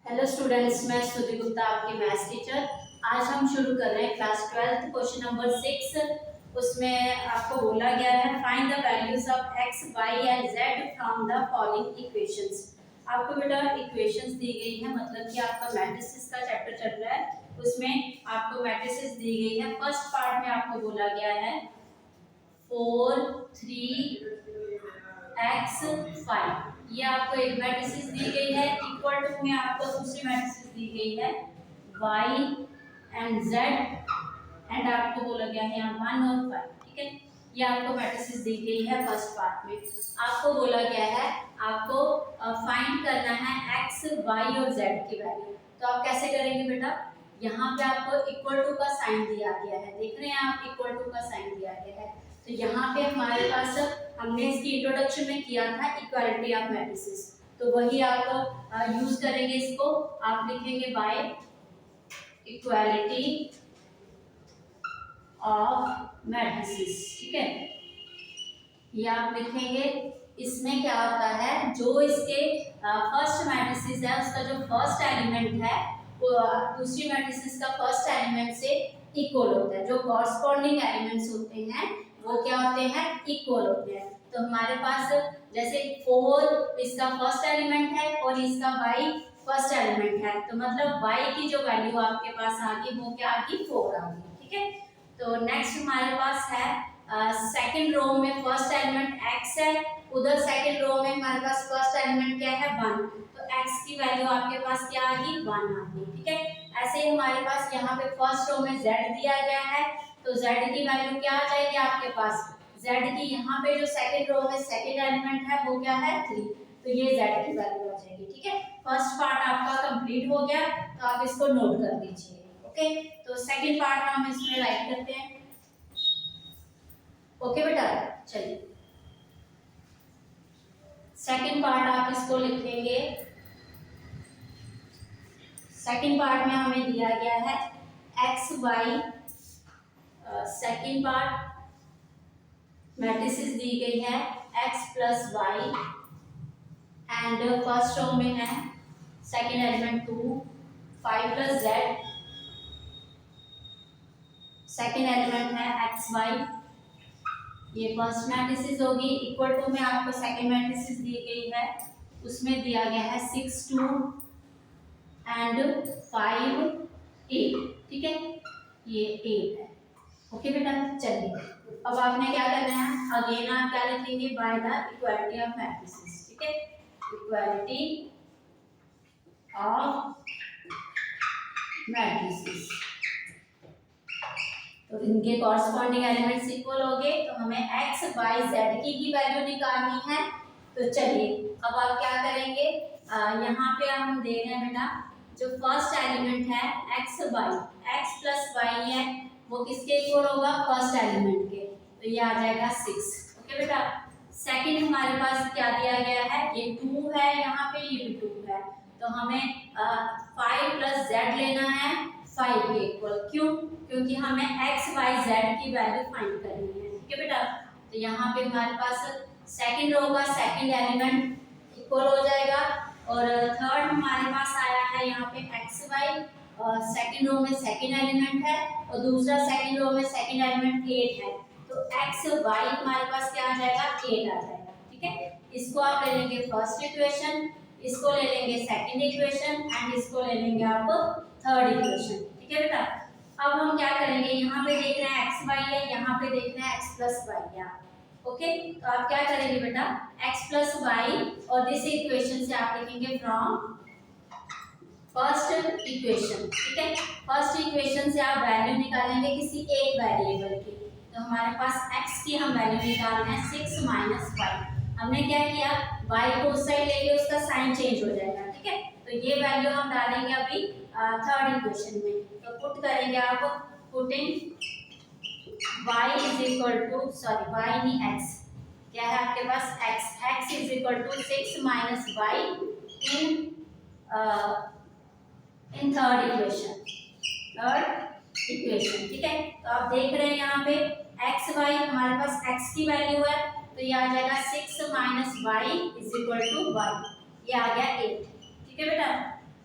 Hello students, मैं स्तुति गुप्ता आपकी मैथ्स टीचर। आज हम शुरू कर रहे हैं क्लास 12 क्वेश्चन नंबर 6। उसमें आपको बोला गया है find the values of x, y and z from the following equations. आपको बेटा इक्वेशंस दी गई है, मतलब कि आपका मैट्रिसेस का चैप्टर चल रहा है, उसमें आपको मैट्रिसेस दी गई है। फर्स्ट पार्ट में आपको बोला गया है 4 3 x 5, ये आपको एक मैट्रिसेस दी गई है। इक्वल टू में आपको दूसरी मैट्रिसेस दी गई है y एंड z, एंड आपको बोला गया है यहाँ 1 और 5। ठीक है, ये आपको मैट्रिसेस दी गई है फर्स्ट पार्ट में। आपको बोला गया है आपको फाइंड करना है x, y और z की वैल्यू। तो आप कैसे करेंगे बेटा, यहाँ पे आपको इक्वल टू का साइन दिया गया है, देख रहे हैं आप, इक्वल टू का साइन दिया गया है। तो यहाँ पे हमारे पास हमने इसकी इंट्रोडक्शन में किया था इक्वालिटी ऑफ मैट्रिसेस, तो वही आप यूज करेंगे इसको। आप लिखेंगे बाय इक्वालिटी ऑफ मैट्रिसेस। ठीक है, ये आप लिखेंगे। इसमें क्या होता है, जो इसके फर्स्ट मैट्रिसेस है उसका जो फर्स्ट एलिमेंट है वो दूसरी मैट्रिसेस का फर्स्ट एलिमेंट से इक्वल होता है। जो कॉरस्पॉन्डिंग एलिमेंट्स होते हैं वो क्या होते हैं, इक्वल होते हैं। तो हमारे पास जैसे 4 इसका फर्स्ट एलिमेंट है और इसका y फर्स्ट एलिमेंट है, तो मतलब y की जो वैल्यू आपके पास आ गई वो क्या आ गई, 4 आ गई। ठीक है, तो नेक्स्ट हमारे पास है सेकंड रो में फर्स्ट एलिमेंट x है, उधर सेकंड रो में हमारे पास फर्स्ट एलिमेंट क्या है, 1, तो x की वैल्यू आपके पास क्या आ गई, 1 आ गई। ठीक है, ऐसे ही हमारे पास यहाँ पे फर्स्ट रो में z दिया गया है, तो z की वैल्यू क्या आ जाएगी आपके पास, z की यहाँ पे जो सेकंड रो में सेकंड एलिमेंट है वो क्या है, 3, तो ये z की वैल्यू आ जाएगी। ठीक है, फर्स्ट पार्ट आपका कंप्लीट हो गया, तो आप इसको नोट कर दीजिए। ओके, तो सेकंड पार्ट हम इसमें राइट करते हैं। ओके बेटा, चलिए सेकंड पार्ट आप इसको लिखेंगे। सेकंड पार्ट में हमें दिया गया है x y, second part matrices दी गई है x plus Y, and first row में है second element 2 5 plus z, second element है x y, ये फर्स्ट मैट्रिसेस होगी। इक्वल टू में आपको सेकंड मैट्रिसेस दी गई है, उसमें दिया गया है 6 2 एंड 5 8। ठीक है, ये 8 है। ओके बेटा, चलिए अब आपने क्या करना है, अगेन आप क्या लिखेंगे, by the equality of matrices. ठीक है, इक्वालिटी ऑफ मैट्रिसेस, तो इनके कॉरस्पॉन्डिंग एलिमेंट्स इक्वल हो गए, तो हमें x y z की वैल्यू निकालनी है। तो चलिए अब आप क्या करेंगे, यहाँ पे हम दे रहे हैं बेटा जो फर्स्ट एलिमेंट है x प्लस वाई है, वो किसके इक्वल होगा, फर्स्ट एलिमेंट के, तो ये आ जाएगा 6। ओके बेटा, सेकंड हमारे पास क्या दिया गया है, ये 2 है, यहाँ पे ये भी 2 है, तो हमें 5 प्लस z लेना है 5 के इक्वल। क्यों, क्योंकि हमें x y z की वैल्यू फाइंड करनी है। ठीक है बेटा, तो यहाँ पे हमारे पास सेकंड रो का सेकंड एलिमेंट इक्वल हो जाएगा, और थर्ड हमारे पास आया है यहाँ पे x y, सेकंड रो में सेकंड एलिमेंट है और दूसरा सेकंड रो में सेकंड एलिमेंट 8 है, तो x y हमारे पास क्या आ जाएगा, 8 आ जाएगा। ठीक है, इसको आप ले लेंगे फर्स्ट इक्वेशन, इसको ले लेंगे सेकंड इक्वेशन, एंड इसको ले लेंगे आप थर्ड इक्वेशन। ठीक है बेटा, अब हम क्या करेंगे, यहाँ पे देख रहे हैं x y है, यहाँ पे देख रहे हैं x प्लस वाई है। ओके, तो आप क्या करेंगे बेटा, x प्लस वाई और दिस इक्वेशन से आप लिखेंगे फ्रॉम फर्स्ट इक्वेशन। ठीक है, फर्स्ट इक्वेशन से आप वैल्यू निकालेंगे किसी एक वेरिएबल की, तो हमारे पास x की हम वैल्यू निकाल रहे हैं 6 माइनस 5। हमने क्या किया, y को उस साइड लेके उसका साइन चेंज हो जाएगा। ठीक है, तो ये वैल्यू हम डालेंगे अभी थर्ड इक्वेशन में, तो पुट करेंगे आप, putting y is equal to, sorry y नहीं x, क्या है आपके पास x is equal to 6 minus y in third equation. ठीक है, तो आप देख रहे हैं यहाँ पे x y हमारे पास x की वैल्यू है, तो ये आ जाएगा 6 minus y is equal to y, ये आ गया 8। ठीक है बेटा,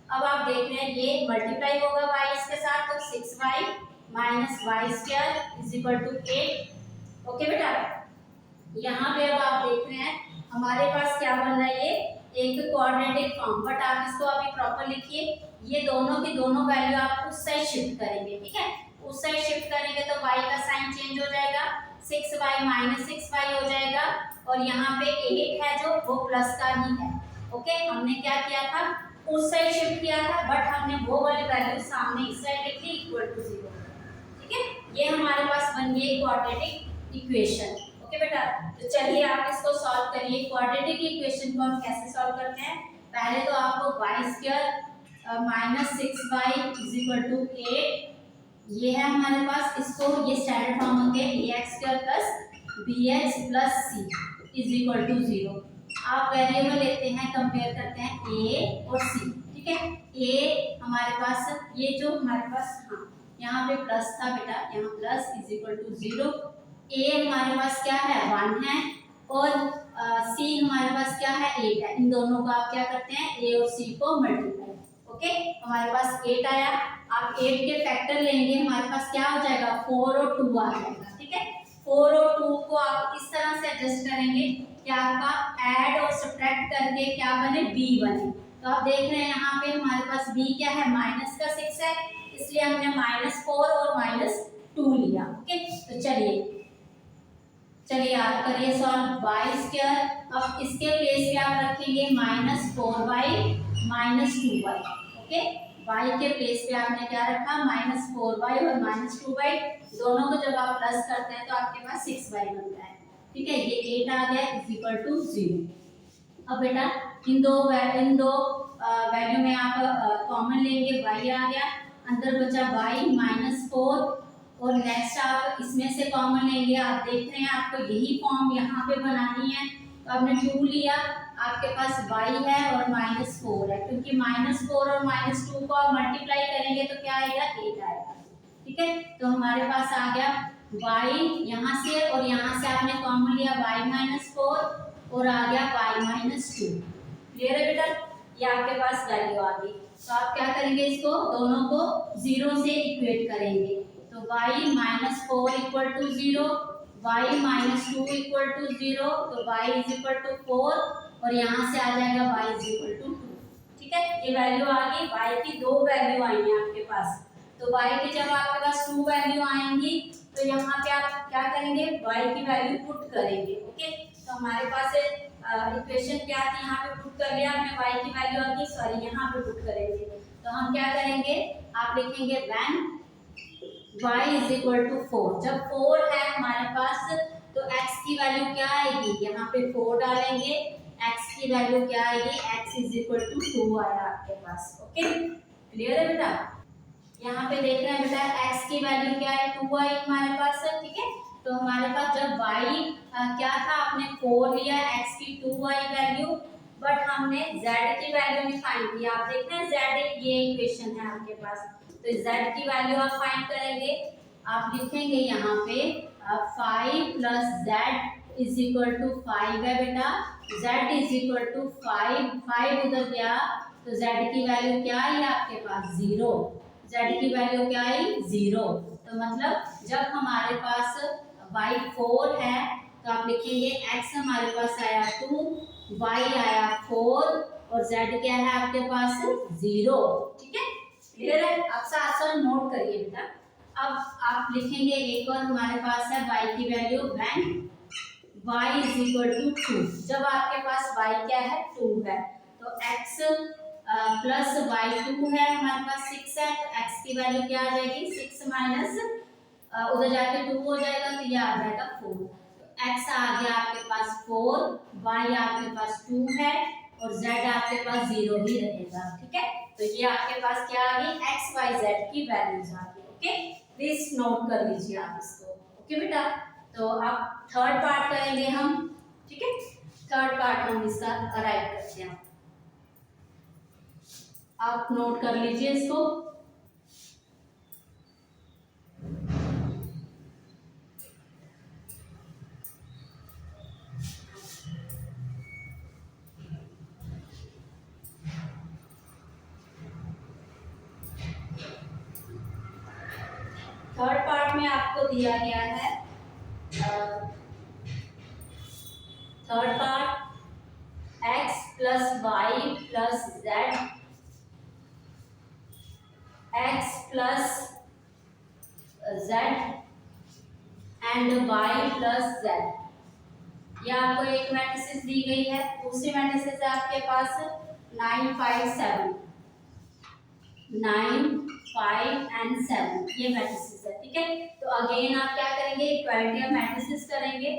अब आप ये मल्टीप्लाई होगा y इसके साथ, तो 6y minus y square is equal to 8। Okay बेटा, यहाँ पे अब आप देख रहे हैं हमारे पास क्या बन रहा है, ये एक क्वाड्रेटिक फॉर्म, बट आप इसको अभी प्रॉपर लिखिए। ये दोनों की दोनों वैल्यू आप उस साइड शिफ्ट करेंगे, ठीक है, उस साइड शिफ्ट करेंगे तो y का साइन चेंज हो जाएगा, 6y माइनस 6y हो जाएगा, और यहाँ पे 8 है जो वो प्लस का ही है। ओके, हमने क्या किया था, उस साइड शिफ्ट किया था, बट हमने वो वाली वैल्यू सामने इस साइड लिख ली इक्वल टू 0। ठीक है, ये हमारे पास बन गई क्वाड्रेटिक इक्वेशन। ओके बेटा, तो चलिए आप इसको सॉल्व करिए। क्वाड्रेटिक इक्वेशन को हम कैसे सॉल्व करते हैं, पहले तो आपको y square minus 6y is equal to 8 ये है हमारे पास, इसको ये स्टैंडर्ड फॉर्म होते हैं ax square plus bx plus c is equal to 0। आप वेरिएबल लेते हैं, कंपेयर करते हैं a और c, ठीक है। a हमारे पास ये जो हमारे पास, हाँ यहाँ पे प्लस था बेटा, यहाँ plus is equal to 0। a हमारे पास क्या है 1 है, और c हमारे पास क्या है 8 है। इन दोनों को आप क्या करते हैं, a और c को मल्टीप्लाई। ओके, हमारे पास 8 आया, आप 8 के फैक्टर लेंगे, हमारे पास क्या हो जाएगा 4 और 2 आ जाएगा। ठीक है, 4 और 2 को आप इस तरह से एडजस्ट करेंगे कि आपका ऐड और सब्ट्रैक्ट करके क्या बने, b बने। तो आप देख रहे हैं यहाँ पे हमारे पास b क्या है, माइनस का 6 है, इसलिए हमने -4 और -2 लिया। ओके, तो चलिए आप करिए सॉल्व y स्क्वायर। अब इसके प्लेस पे आप रखेंगे -4y -2y। ओके, y के प्लेस पे आपने क्या रखा, -4y और -2y, दोनों को जब आप प्लस करते हैं तो आपके पास 6y बनता है। ठीक है, ये 8 आ गया इज इक्वल टू 0। अब बेटा इन दो वैल्यू में आप कॉमन लेंगे, y आ गया, अंदर बचा y -4, और नेक्स्ट आप इसमें से कॉमन लेंगे। आप देख रहे हैं आपको यही फॉर्म यहाँ पे बनानी है, तो आपने 2 लिया, आपके पास y है और -4 है, क्योंकि -4 और -2 को आप मल्टीप्लाई करेंगे तो क्या आएगा, 8 आएगा। ठीक है, तो हमारे पास आ गया y यहाँ से, और यहाँ से आपने कॉमन लिया y -4 और आ गया y -2। क्लियर है बेटा, ये आपके पास वैल्यू आ गई। तो आप क्या करेंगे, इसको दोनों को 0 से इक्वेट करेंगे, तो y -4 equal to 0, y -2 equal to 0, तो y इज इक्वल टू 4, और यहाँ से आ जाएगा y इज इक्वल टू 2। ठीक है, ये वैल्यू आ गई, y की 2 वैल्यू आई हैं आपके पास। तो y की जब आपके पास 2 वैल्यू आएंगी तो यहाँ पे आप क्या करेंगे, y की वैल्यू पुट करेंगे। ओके, तो हमारे पास इक्वेशन क्या थी, यहाँ पे पुट कर लिया हमने, y की वैल्यू आ गई, सॉरी यहाँ पे पुट करेंगे। तो हम क्या करेंगे, आप लिखेंगे when y is equal to 4। जब 4 है हमारे पास तो x की वैल्यू क्या आएगी, यहाँ पे 4 डालेंगे, x की वैल्यू क्या आएगी, x इज इक्वल टू 2 आया आपके पास। ओके, क्लियर है बेटा, यहाँ पे देख रहे हैं बेटा x की वैल्यू क्या है, 2 आई हमारे पास। ठीक है, तो हमारे पास जब y क्या था, आपने 4 लिया, x की 2 आई वैल्यू, बट हमने z की वैल्यू नहीं फाइंड की। आप देख रहे हैं z, ये इक्वेशन है आपके पास, तो z की वैल्यू आप फाइंड करेंगे। आप लिखेंगे यहाँ पे 5 plus z is equal to 5 है बेटा, z इज इक्वल टू 5 उधर गया, तो z की वैल्यू क्या आई आपके पास, 0। z की वैल्यू क्या आई, 0। तो मतलब जब हमारे पास y 4 है तो आप लिखेंगे x हमारे पास आया 2, y आया 4, और z क्या है आपके पास, 0। ठीक है, क्लियर है, आप साथ साथ नोट करिए बेटा। अब आप लिखेंगे एक और हमारे पास है y की value when y is equal to 2। जब आपके पास y क्या है, 2 है, तो x प्लस y 2 है, हमारे पास 6 है, तो x की वैल्यू क्या आ जाएगी, 6 माइनस उधर जाके 2 हो जाएगा, तो ये आ जाएगा 4। तो x आ गया आपके पास 4, y आपके पास 2 है, और z आपके पास 0 ही रहेगा। ठीक है, तो ये आपके पास क्या आ गई, x y z की वैल्यूज आ गई। ओके, प्लीज नोट कर लीजिए आप इसको। ओके बेटा, तो अब थर्ड पार्ट करेंगे हम। ठीक है, थर्ड पार्ट हम इसका अराइव करते हैं, आप नोट कर लीजिए इसको। थर्ड पार्ट में आपको दिया गया है third part x plus y plus z, x plus z and y plus z. ये आपको एक मैट्रिसेस दी गई है। दूसरी मैट्रिसेस है आपके पास 9, 5, 7, 9, 5 एंड 7, ये मैट्रिसेस है। ठीक है, तो अगेन आप क्या करेंगे, इक्वालिटी ऑफ मैट्रिसेस करेंगे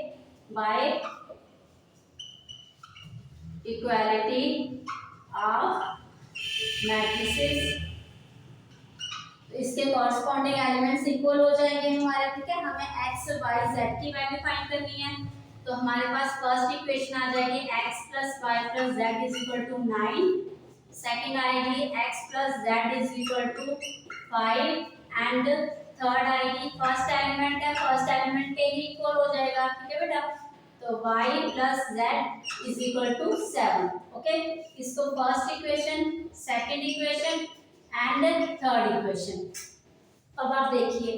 बाय इक्वालिटी ऑफ मैट्रिसेस। तो इसके कॉरस्पॉन्डिंग एलिमेंट्स इक्वल हो जाएंगे हमारे। ठीक है, हमें x, y, z की वैल्यू फाइंड करनी है। तो हमारे पास फर्स्ट इक्वेशन आ जाएगी x plus y plus Z is equal to 9। Second आएगी x plus Z is equal to 5 and third आएगी फर्स्ट एलिमेंट है, फर्स्ट एलिमेंट के ही इक्वल हो जाएगा। ठीक है बेटा, तो y plus Z is equal to 7। Okay, इसको first equation, second equation and third equation. अब आप देखिए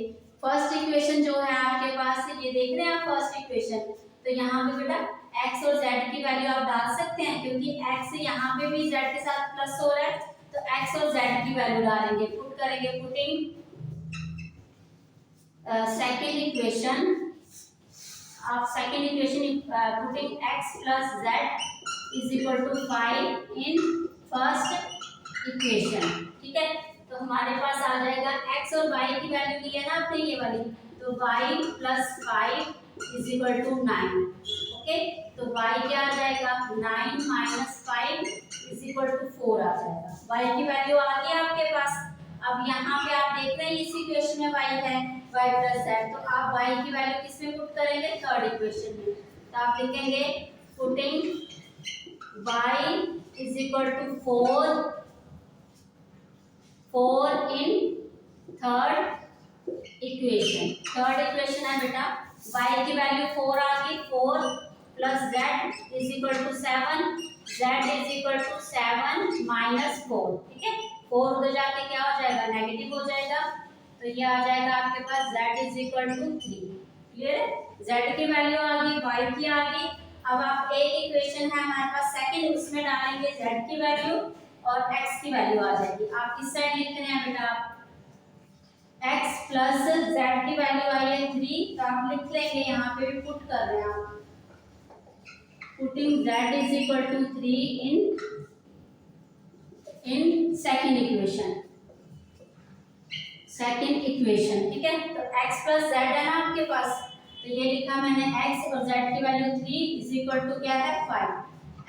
फर्स्ट इक्वेशन जो है आपके पास, ये देख रहे हैं आप फर्स्ट इक्वेशन, तो यहाँ पे बेटा x और z की वैल्यू आप डाल सकते हैं, क्योंकि x यहाँ पे भी z के साथ प्लस हो रहा है, तो x और z की वैल्यू डालेंगे, पुट करेंगे, पुटिंग सेकेंड इक्वेशन, आप second equation putting x plus z is equal to 5 in first equation. ठीक है, तो हमारे पास आ जाएगा x और y की वैल्यू दी है ना आपने ये वाली, तो y plus 5 is equal to 9। Okay, तो y क्या आ जाएगा, 9 माइनस 5 इज इक्वल टू 4 आ जाएगा। y की वैल्यू आ गई आपके पास। अब यहाँ पे आप देख रहे हैं इस इक्वेशन में y है, y प्लस z, तो आप y की वैल्यू किस में पुट करेंगे, थर्ड इक्वेशन में। तो आप लिखेंगे putting y is equal to 4 in third equation. Third equation है बेटा, y की वैल्यू 4 आ गई, 4 plus z is equal to 7, z is equal to 7 minus 4। ठीक है, 4 उधर जाके क्या हो जाएगा, नेगेटिव हो जाएगा, तो ये आ जाएगा आपके पास z is equal to 3। Clear है, z की वैल्यू आ गई, y की आ गई। अब आप एक इक्वेशन है हमारे पास सेकंड, उसमें डालेंगे z की वैल्यू और x की वैल्यू आ जाएगी। आप किस साइड लिख रहे हैं बेटा, x प्लस z की वैल्यू आई है 3, तो आप लिख लेंगे, यहाँ पे भी पुट कर रहे हैं आप, putting z is equal to 3 in second equation, second equation. ठीक है, तो x प्लस z है ना आपके पास, तो ये लिखा मैंने x और z की वैल्यू 3 इज इक्वल टू क्या है 5।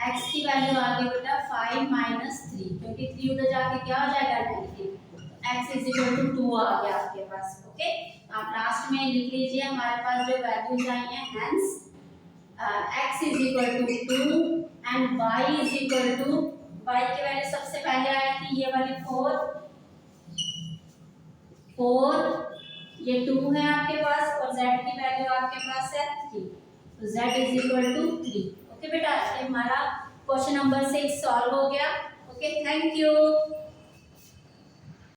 x की वैल्यू आ गई बेटा 5 माइनस 3, क्योंकि 3 उधर जाके क्या हो जाएगा, negative, x is equal to 2 आ गया आपके पास। ओके, आप लास्ट में लिख लीजिए हमारे पास जो वैल्यूज आई हैं, hence x is equal to 2 and y is equal to, y की वैल्यू सबसे पहले आई थी ये वाली 4, ये 2 है आपके पास, और z की वैल्यू आपके पास है 3, तो z is equal to 3। Okay बेटा, ये हमारा क्वेश्चन नंबर 6 सॉल्व हो गया। Okay, thank you.